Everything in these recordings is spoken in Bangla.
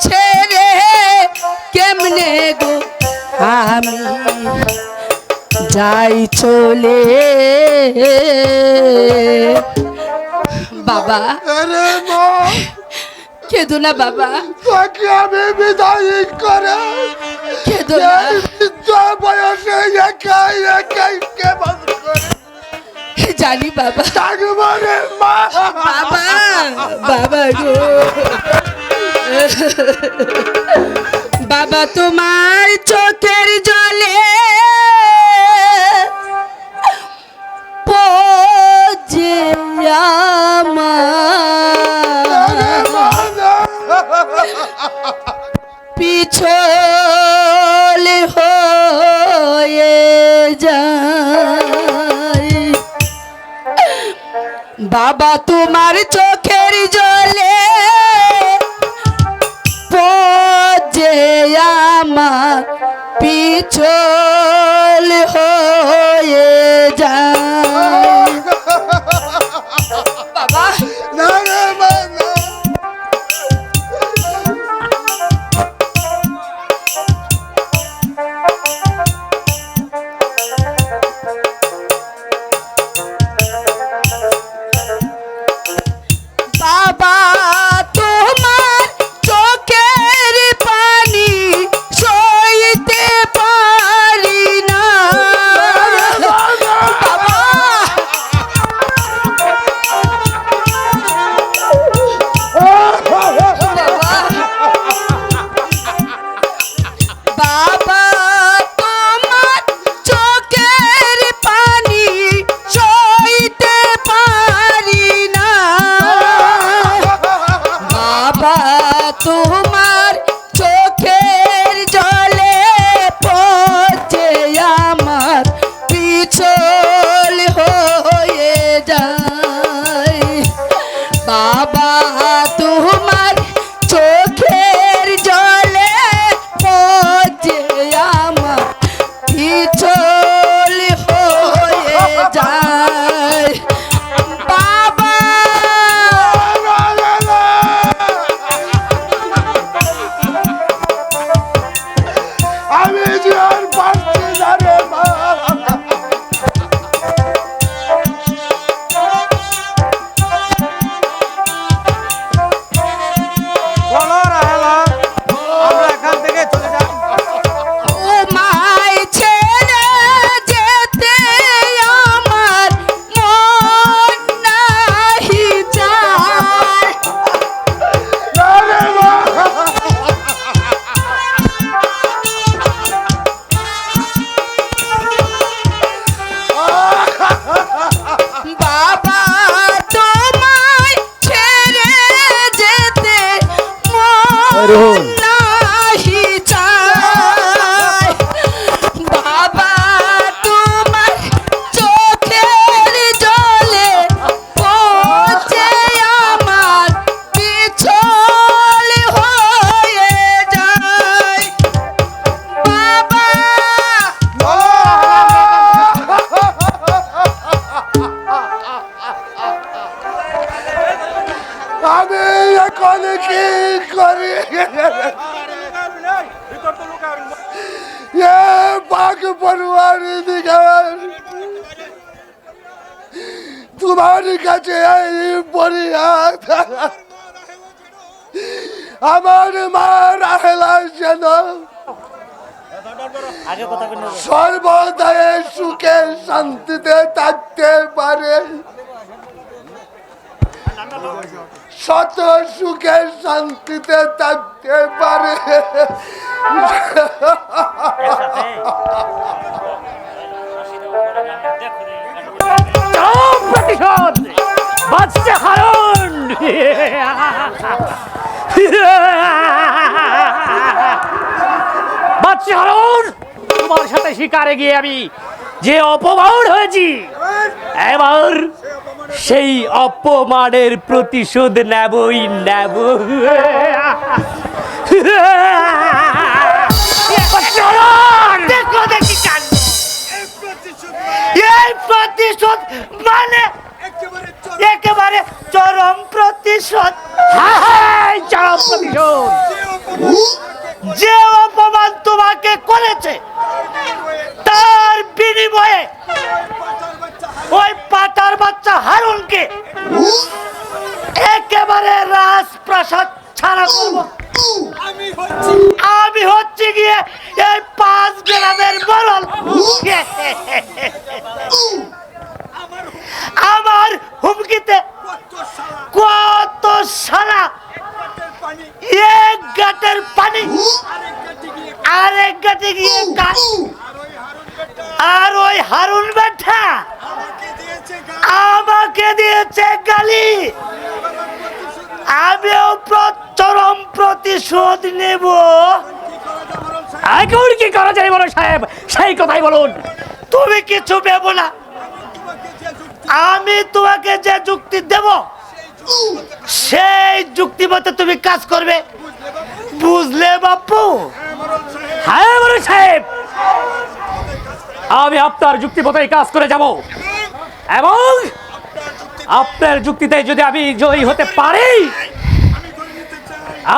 ছেড়ে কেমনে গো আমি যাই চলে বাবা। আরে মা, কেঁদো না বাবা, তোকে আমি বিদায় করে কেঁদো না। এই বৃদ্ধ বয়সে একাই একাই কেমন করে জানি বাবা, থাকবো রে মা। বাবা, বাবা গো বাবা, তোমার চোখের জলে পজে পিছল হয়ে যায় বাবা, তোমার চোখের জলে পজে আমার পিছল হয়ে যায় বাবা। না রে মা, না। বাবা, তোমার চোখের পানি সইতে পারি না বাবা। বাবা, তোমার চোখের পানি সইতে পারি না বাবা, তোমার চোখের জলে পচে আমার পিছল হয়ে যায় বাবা, তোমার চোখের জলে পচে আমার পিছল হয়ে যায় বাবা। আমি যে আর পারছি না রে মা। চলো রাহেলা, আমরা এখান থেকে চলে যাই। ও মাই ছেড়ে যেতে আমার মন নাহি চায় না রে মা। বাবা, তোমায় ছেড়ে যেতে মন নাহি চায় বাবা, তোমার চোখের জলে পচে আমার পিছল হয়ে যায় বাবা। আমি এখন কি করি? এ বাঘ পরিবার দিকে তোমার কাছে এই পরিহার আমার মা রাহেলা যেন সর্বদাই সুখে শান্তিতে থাকতে পারে, শত সুখে শান্তিতে থাকতে পারে। প্রতিশোধ বাচ্চা হারুন বাচ্চা হারুন, তোমার সাথে শিকারে গিয়ে আমি যে অপমান হয়েছি, এবার সেই অপমানের প্রতিশোধ নেবই নেব। দেখো দেখি কাণ্ড, এই প্রতিশোধ মানে একেবারে চরম প্রতিশোধ। হ্যাঁ, চরম প্রতিশোধ। যে অপমান তোমাকে করেছে তার বিনিময়ে ওই পাতার বাচ্চা হারুনকে একেবারে রাজপ্রাসাদ ছাড়া করব। আমি হচ্ছে গিয়ে এই 5 গ্রামের বরল। আমার হুমকিতে কত সালা এক গাটের পানি আরেক গাটে গিয়ে আর ওই হারুন বেটা আমাকে দিয়েছে গালি। আমিও চরম প্রতিশোধ নেব। এখন কি করা যায় বলো সাহেব, সেই কথাই বলুন। তুমি কিছু ভেবো না, আমি তোমাকে যে যুক্তি দেব সেই যুক্তি মতে তুমি কাজ করবে, বুঝলে বাপু? হ্যাঁ বড় সাহেব, আমি আপনার যুক্তি মতোই কাজ করে যাব এবং আপনার যুক্তিতে যদি আমি জয়ী হতে পারি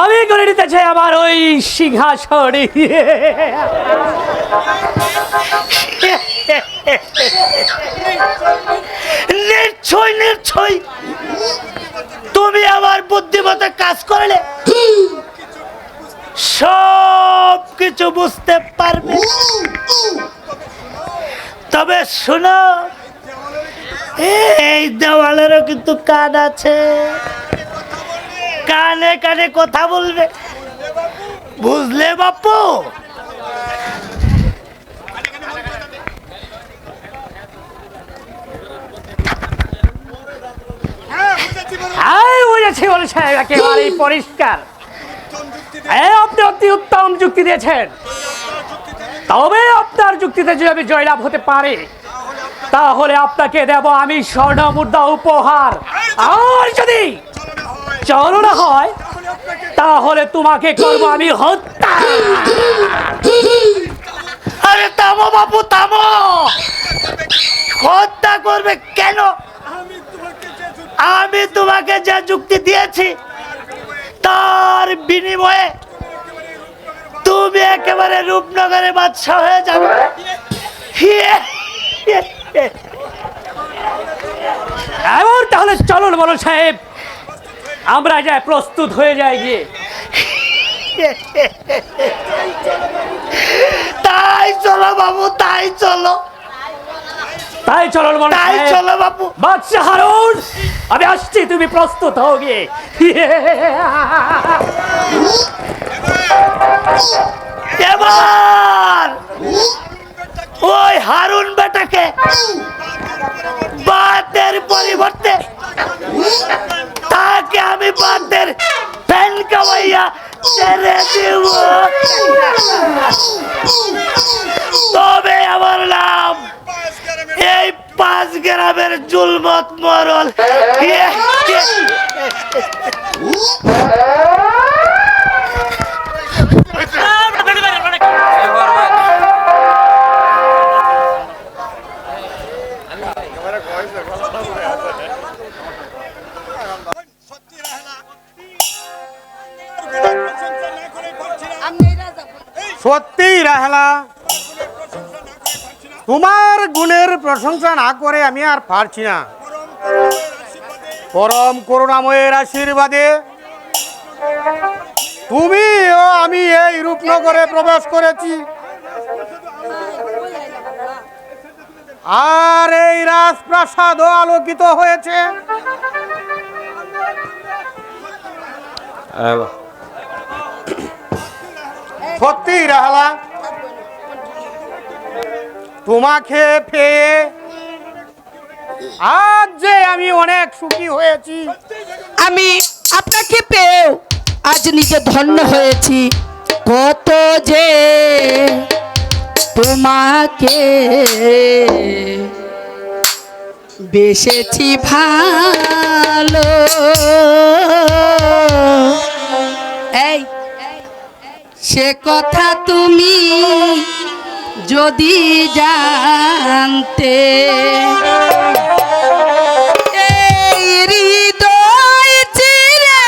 আমি করে নিতে চাই আমার ওই সিংহাসন। নিশ্চয় নিশ্চয় তুমি আমার বুদ্ধিমতে কাজ করলে সব কিছু বুঝতে পারবে। তবে শোনো, এই দেওয়ালেরও কিন্তু কান আছে, কানে কানে কথা বলবে, বুঝলে বাপু? হ্যাঁ বুঝেছি বলে সাহেব, একেবারেই পরিষ্কার। আপনি অতি উত্তম যুক্তি দিয়েছেন, তবে আপনার যুক্তিতে যদি আমি জয়লাভ হতে পারি তাহলে আপনাকে দেব আমি স্বর্ণ মুদ্রা উপহার, আর যদি চলো না হয় তাহলে তোমাকে করব আমি হত্যা। আরে থামো বাপু, থামো। হত্যা করবে কেন? আমি তোমাকে যে যুক্তি দিয়েছি তার বিনিময়ে তুমি একেবারে রূপনগরে বাদশা হয়ে যাবে। এবার তাহলে চলুন বলো সাহেব, আমরা যাই, প্রস্তুত হয়ে যাই গিয়ে। তাই চলো বাবু, তাই চলো, তাই চলুন বলো তাই সাহেব। চলো বাবু। বাদশা হারুন, আমি আসছি, তুমি প্রস্তুত হও গিয়ে। এবার ওই হারুন বেটাকে বাতের পরিবর্তে তাকে আমি বাতের ফ্যান কামাইয়া ছেড়ে দেব। তবে আমার নাম এই 5 গ্রামের জুলমত মরল। সত্যিই রাহেলা, তোমার গুণের প্রশংসা না করে আমি আর পারছি না। পরম করুণাময়ের আশীর্বাদে তুমি ও আমি এই রূপনগরে প্রবেশ করেছি, আর এই রাজপ্রাসাদও আলোকিত হয়েছে। সত্যি রাহলা, তোমাকে পেয়ে আজ যে আমি অনেক সুখী হয়েছি। আমি আপনাকে পেয়েও আজ নিজে ধন্য হয়েছি। কত যে তোমাকে বেসেছি ভালো। এই সে কথা তুমি যদি জানতে, এই হৃদয় চিরে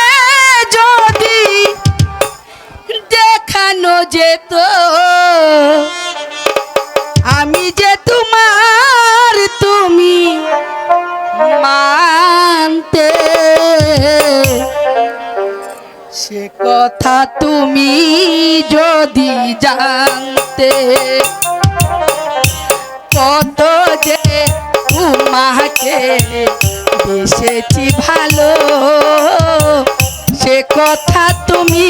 যদি কথা তুমি যদি জানতে, কত যে তোমাকে বেসেছি ভালো, সে কথা তুমি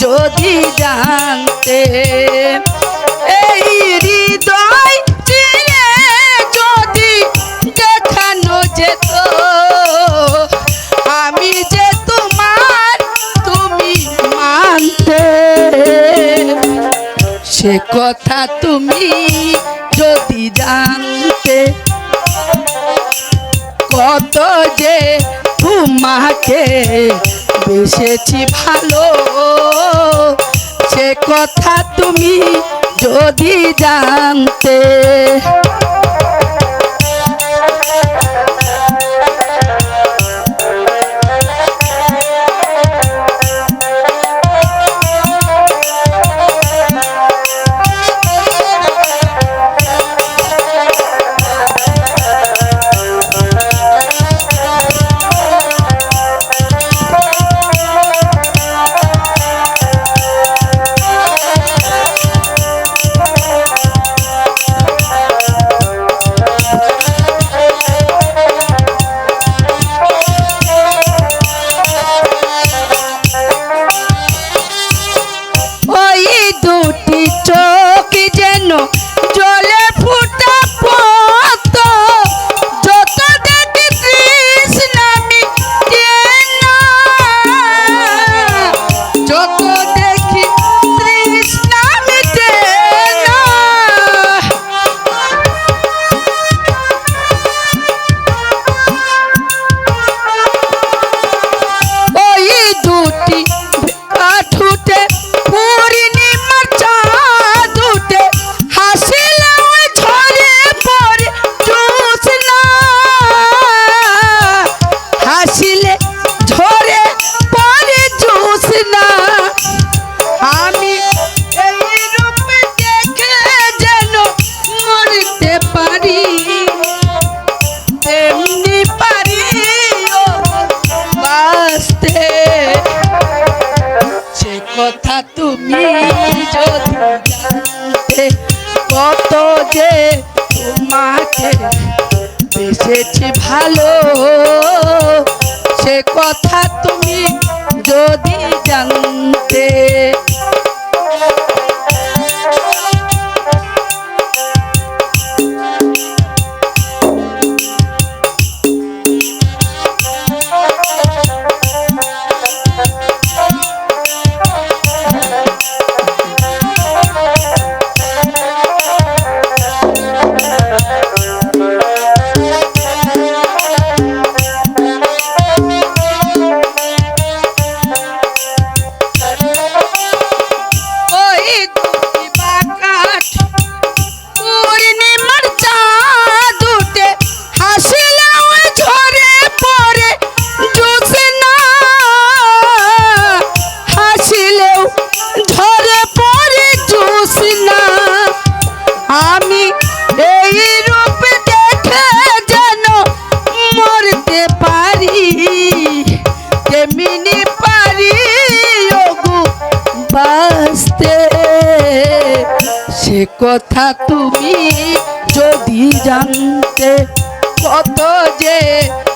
যদি জানতে। এই হৃদয় চিরে যদি দেখানো যেত, আমি যে তোমার তুমি মানতে, সে কথা তুমি যদি জানতে, কত যে তোমাকে বেসেছি ভালো, সে কথা তুমি যদি জানতে। কথা তুমি যদি জানতে, কত যে তোমাকে বেসেছি ভালো, সে কথা তুমি যদি জানতে। সে কথা তুমি যদি জানতে, কত যে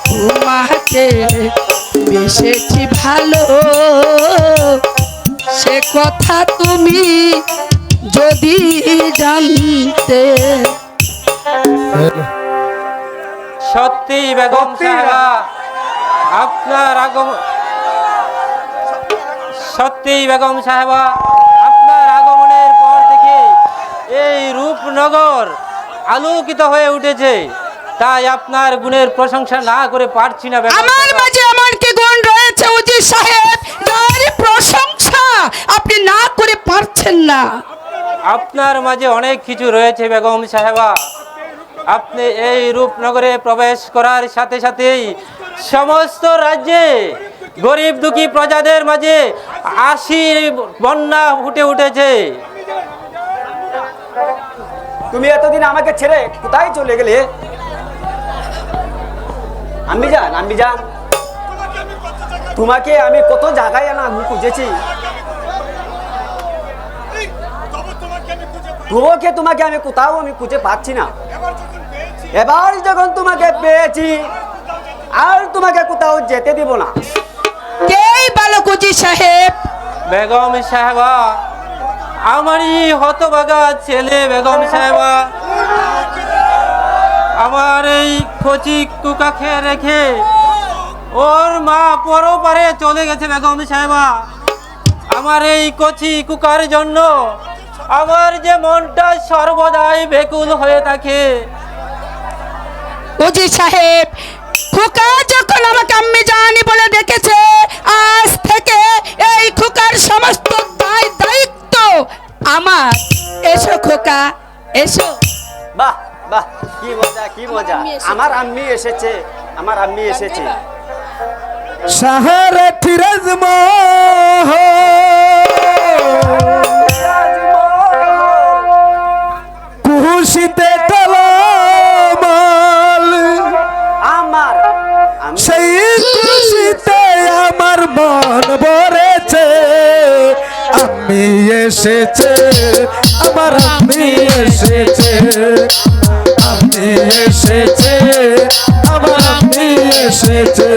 তোমাকে বেসেছি ভালো, সে কথা তুমি যদি জানতে। সত্যি বেগম সাহেবা আপনার আগমন, সত্যি বেগম সাহেবা আপনার আগমনের পর থেকে এই রূপনগর আলোকিত হয়ে উঠেছে, তাই আপনার গুণের প্রশংসা না করে পারছি না। আমার মাঝে এমন কি গুণ রয়েছে উজির সাহেব, যার প্রশংসা আপনি না করে পারছেন না? আপনার মাঝে অনেক কিছু রয়েছে বেগম সাহেবা। আপনি এই রূপনগরে প্রবেশ করার সাথে সাথেই সমস্ত রাজ্যে গরিব দুঃখী প্রজাদের মাঝে হাসির বন্যা ফুটে উঠেছে। তুমি এতদিন আমাকে ছেড়ে কোথায় চলে গেলে? আম্মি যান, তোমাকে আমি কত জায়গায় না খুঁজেছি, তবুকে তোমাকে আমি কোথাও আমি খুঁজে পাচ্ছি না। এবার যখন তোমাকে পেয়েছি আর তোমাকে কোথাও যেতে দিব না। কেই বালক উজির সাহেব? বেগম সাহেবা, আমারই হতভাগা ছেলে বেগম সাহেবা, আমার এই কচি কুকাকে রেখে ওর মা পরপারে চলে গেছে বেগম সাহেবা। আমার এই কচি কুকার জন্য আমার যে মনটা সর্বদাই বেকুল হয়ে থাকে। উজির সাহেব, খোকা যখন আমাকে আম্মি জানি বলে ডেকেছে, আজ থেকে এই খোকার সমস্ত দায়িত্ব আমার। এসো খোকা, এসো। বাহ বাহ, কি মজা কি মজা। আমার আম্মি এসেছে, আমার আম্মি এসেছে। শহরে ফিরজ মোহ কুহুশিতে টলমল, আমার আমি সেই খুশিতে আমার মন ভরেছে। আমি এসেছে, আমার আমি এসেছে, আমি এসেছে, আমার আমি এসেছে।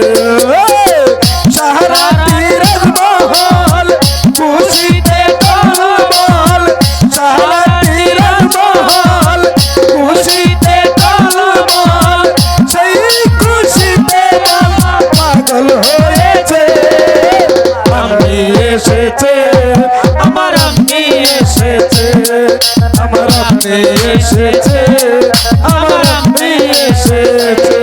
সাহারা তীরের মহল খুশিতে টলমল, সাহারা তীরের মহল খুশিতে টলমল, সেই খুশিতে মন পাগল হয়েছে। আমি এসেছে, আমার আমি এসেছে, আমার আমি এসেছে, আমার আমি এসেছে।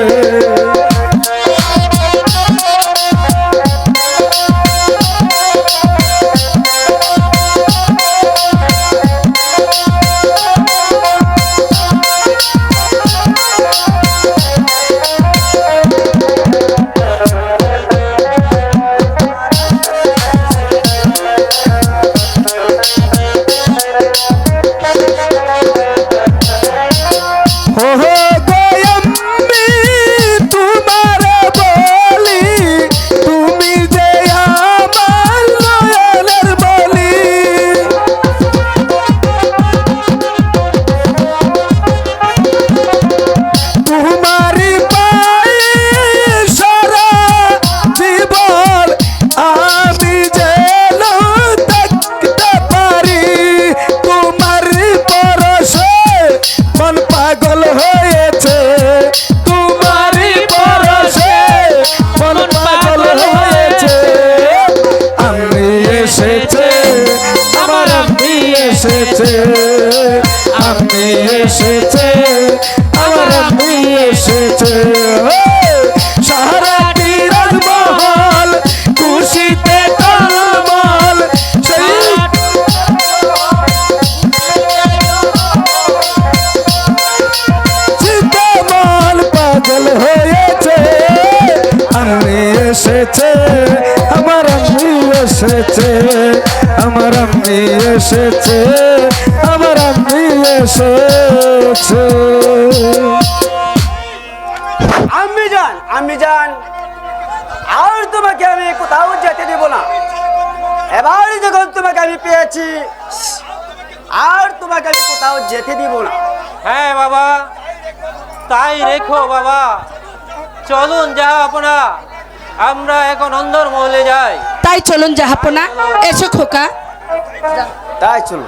আমি এসেছে, আমার আমি এসেছে। সারাটি রাজমহল খুশিতে টলমল, সেই মন পাগল হয়েছে। আমি এসেছে, আমার আমি এসেছে, আমার আমি এসেছে, আমার আমি এসেছে। আম্মি জান, আর তোমাকে আমি কোথাও যেতে দেব না। এবার যখন তোমাকে আমি পেয়েছি আর তোমাকে আমি কোথাও যেতে দিব না। হ্যাঁ বাবা, তাই রেখো বাবা। চলুন জাহাপনা, আমরা এখন অন্দর মহলে যাই। তাই চলুন জাহাপনা, এসো খোকা। তাই চলো।